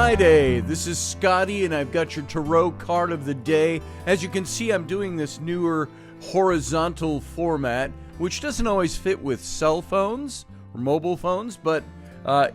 Friday. This is Scotty, and I've got your tarot card of the day. As you can see, I'm doing this newer horizontal format, which doesn't always fit with cell phones or mobile phones, but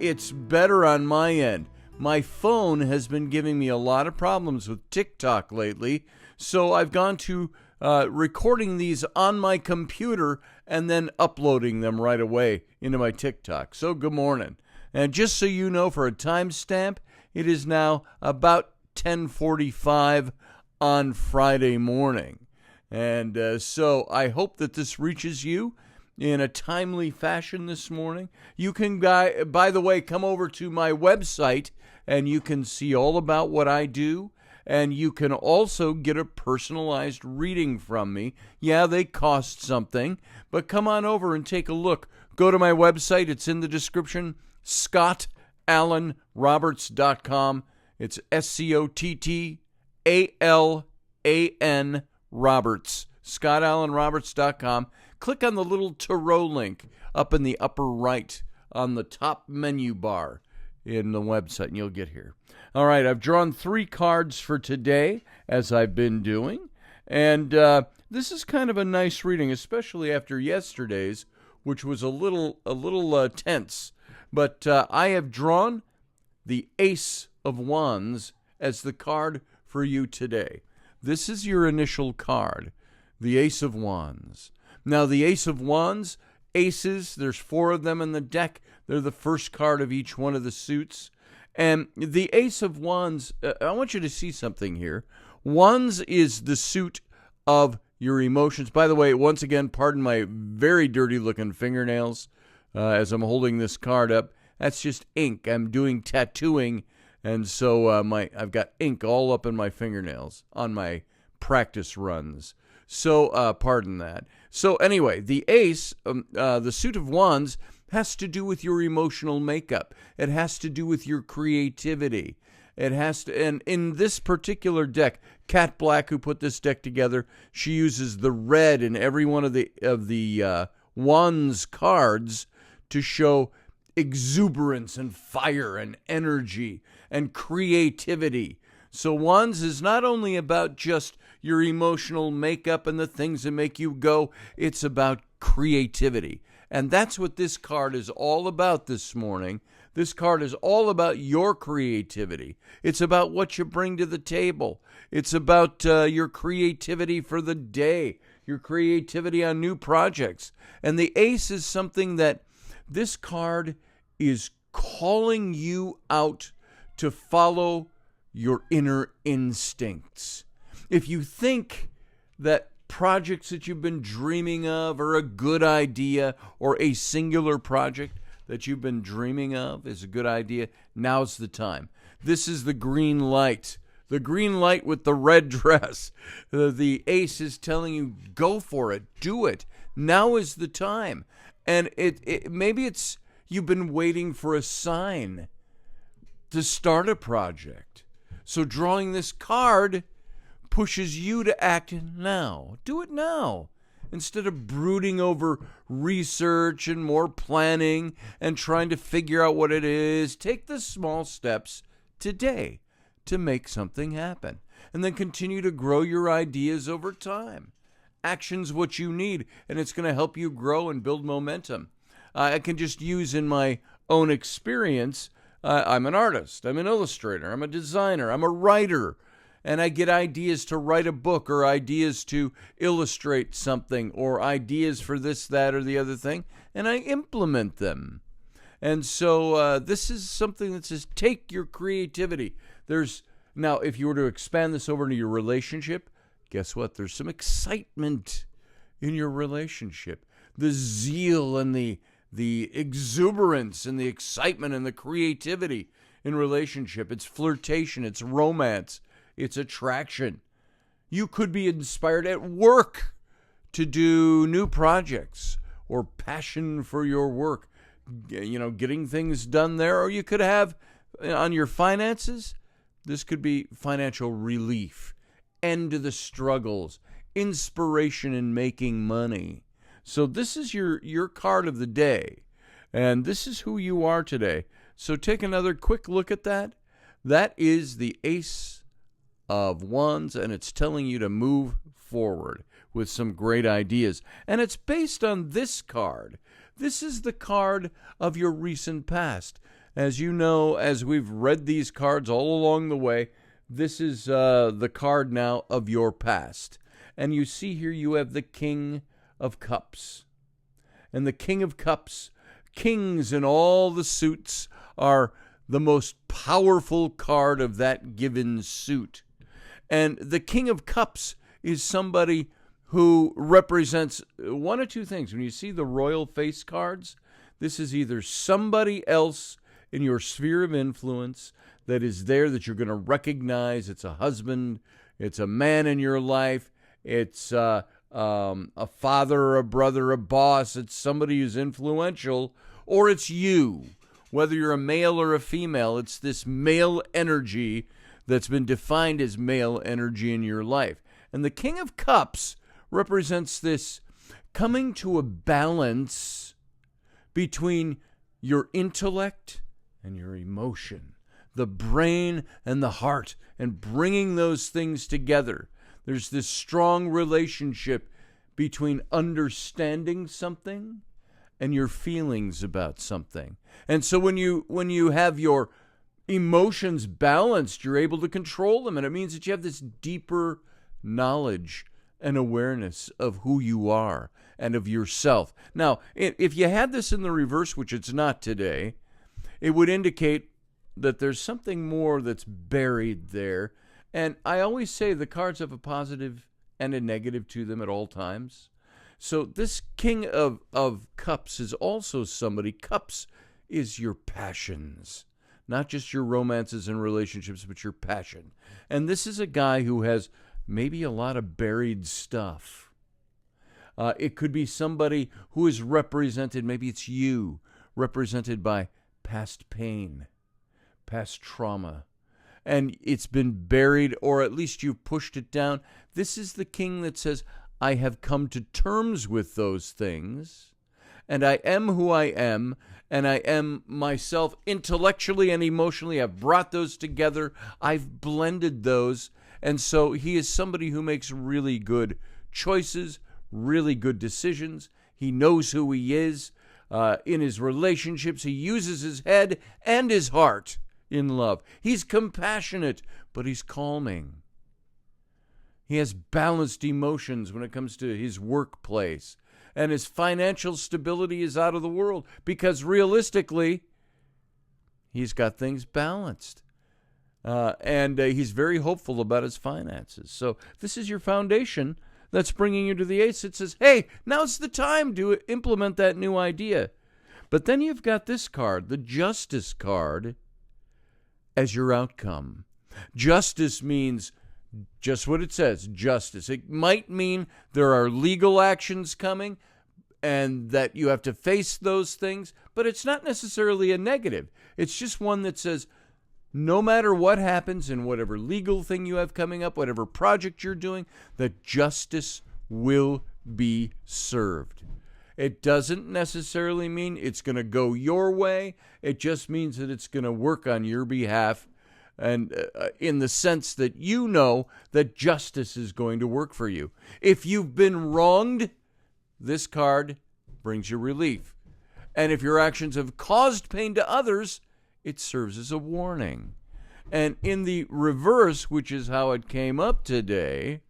it's better on my end. My phone has been giving me a lot of problems with TikTok lately, so I've gone to recording these on my computer and then uploading them right away into my TikTok. So good morning. And just so you know, for a timestamp, it is now about 10:45 on Friday morning. And so I hope that this reaches you in a timely fashion this morning. You can, by the way, come over to my website and you can see all about what I do. And you can also get a personalized reading from me. Yeah, they cost something, but come on over and take a look. Go to my website. It's in the description. ScottAlanRoberts.com. It's ScottAlan Roberts. ScottAlanRoberts.com. Click on the little tarot link up in the upper right on the top menu bar in the website, and you'll get here. All right, I've drawn 3 cards for today, as I've been doing, and this is kind of a nice reading, especially after yesterday's, which was a little tense. But I have drawn the Ace of Wands as the card for you today. This is your initial card, the Ace of Wands. Now, the Ace of Wands, aces, there's 4 of them in the deck. They're the first card of each one of the suits. And the Ace of Wands, I want you to see something here. Wands is the suit of your emotions. By the way, once again, pardon my very dirty-looking fingernails. As I'm holding this card up, that's just ink. I'm doing tattooing, and so I've got ink all up in my fingernails on my practice runs. So pardon that. So anyway, the Ace, the suit of Wands, has to do with your emotional makeup. It has to do with your creativity. It has to, and in this particular deck, Kat Black, who put this deck together, she uses the red in every one of the Wands cards to show exuberance and fire and energy and creativity. So Wands is not only about just your emotional makeup and the things that make you go, it's about creativity. And that's what this card is all about this morning. This card is all about your creativity. It's about what you bring to the table. It's about your creativity for the day, your creativity on new projects. And the Ace is something that this card is calling you out to follow your inner instincts. If you think that projects that you've been dreaming of are a good idea, or a singular project that you've been dreaming of is a good idea, now's the time. This is the green light. The green light with the red dress. The Ace is telling you, go for it. Do it. Now is the time. And maybe it's you've been waiting for a sign to start a project. So drawing this card pushes you to act now. Do it now. Instead of brooding over research and more planning and trying to figure out what it is, take the small steps today to make something happen. And then continue to grow your ideas over time. Action's what you need, and it's going to help you grow and build momentum. I can just use in my own experience, I'm an artist, I'm an illustrator, I'm a designer, I'm a writer, and I get ideas to write a book or ideas to illustrate something or ideas for this, that, or the other thing, and I implement them. And so this is something that says take your creativity. Now, if you were to expand this over to your relationship, guess what? There's some excitement in your relationship. The zeal and the exuberance and the excitement and the creativity in relationship. It's flirtation. It's romance. It's attraction. You could be inspired at work to do new projects or passion for your work, getting things done there. Or you could have on your finances, this could be financial relief, end to the struggles, inspiration in making money. So this is your card of the day, and this is who you are today. So take another quick look at that. That is the Ace of Wands, and it's telling you to move forward with some great ideas. And it's based on this card. This is the card of your recent past. As you know, as we've read these cards all along the way, this is the card now of your past. And you see here you have the King of Cups. And the King of Cups, kings in all the suits, are the most powerful card of that given suit. And the King of Cups is somebody who represents one of two things. When you see the royal face cards, this is either somebody else in your sphere of influence that is there that you're going to recognize. It's a husband, it's a man in your life, it's a father, a brother, a boss, it's somebody who's influential, or it's you. Whether you're a male or a female, it's this male energy that's been defined as male energy in your life. And the King of Cups represents this coming to a balance between your intellect and your emotion, the brain and the heart, and bringing those things together. There's this strong relationship between understanding something and your feelings about something. And so when you have your emotions balanced, you're able to control them, and it means that you have this deeper knowledge and awareness of who you are and of yourself. Now, if you had this in the reverse, which it's not today, it would indicate that there's something more that's buried there. And I always say the cards have a positive and a negative to them at all times. So this King of Cups is also somebody. Cups is your passions, not just your romances and relationships, but your passion. And this is a guy who has maybe a lot of buried stuff. It could be somebody who is represented, maybe it's you, represented by past pain, past trauma, and it's been buried, or at least you've pushed it down. This is the king that says, I have come to terms with those things, and I am who I am, and I am myself intellectually and emotionally. I've brought those together. I've blended those. And so he is somebody who makes really good choices, really good decisions. He knows who he is. In his relationships, he uses his head and his heart in love. He's compassionate, but he's calming. He has balanced emotions when it comes to his workplace. And his financial stability is out of the world because realistically, he's got things balanced. And he's very hopeful about his finances. So this is your foundation that's bringing you to the ace. It says, hey, now's the time to implement that new idea. But then you've got this card, the Justice card, as your outcome. Justice means just what it says, justice. It might mean there are legal actions coming and that you have to face those things, but it's not necessarily a negative. It's just one that says, no matter what happens in whatever legal thing you have coming up, whatever project you're doing, that justice will be served. It doesn't necessarily mean it's going to go your way. It just means that it's going to work on your behalf, and in the sense that you know that justice is going to work for you. If you've been wronged, this card brings you relief. And if your actions have caused pain to others, it serves as a warning. And in the reverse, which is how it came up today,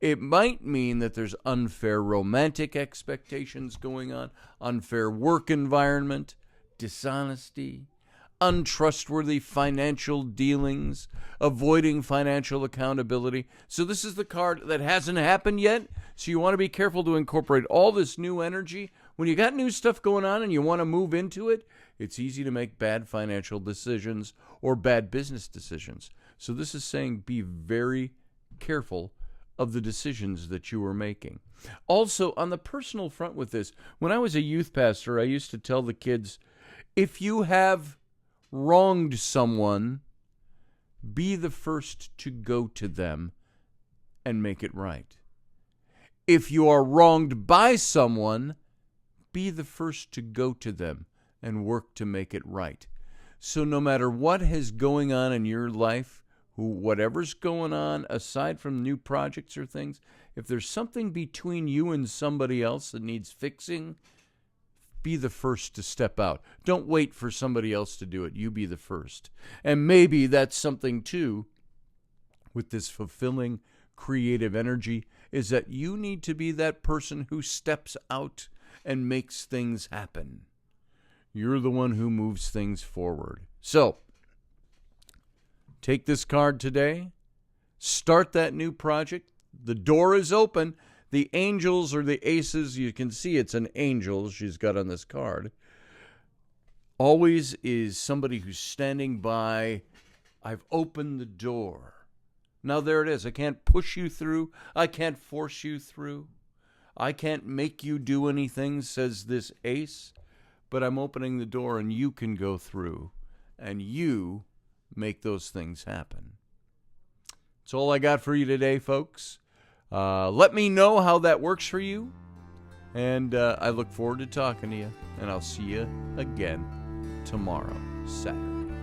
it might mean that there's unfair romantic expectations going on, unfair work environment, dishonesty, untrustworthy financial dealings, avoiding financial accountability. So this is the card that hasn't happened yet. So you want to be careful to incorporate all this new energy. When you got new stuff going on and you want to move into it, it's easy to make bad financial decisions or bad business decisions. So this is saying be very careful of the decisions that you are making. Also, on the personal front with this, when I was a youth pastor, I used to tell the kids, if you have wronged someone, be the first to go to them and make it right. If you are wronged by someone, be the first to go to them and work to make it right. So no matter what is going on in your life, whatever's going on, aside from new projects or things, if there's something between you and somebody else that needs fixing, be the first to step out. Don't wait for somebody else to do it. You be the first. And maybe that's something too with this fulfilling creative energy, is that you need to be that person who steps out and makes things happen. You're the one who moves things forward. So, take this card today. Start that new project. The door is open. The angels or the aces, you can see it's an angel she's got on this card, always is somebody who's standing by. I've opened the door. Now there it is. I can't push you through. I can't force you through. I can't make you do anything, says this ace. But I'm opening the door and you can go through. And you make those things happen. That's all I got for you today, folks. Let me know how that works for you. And I look forward to talking to you. And I'll see you again tomorrow, Saturday.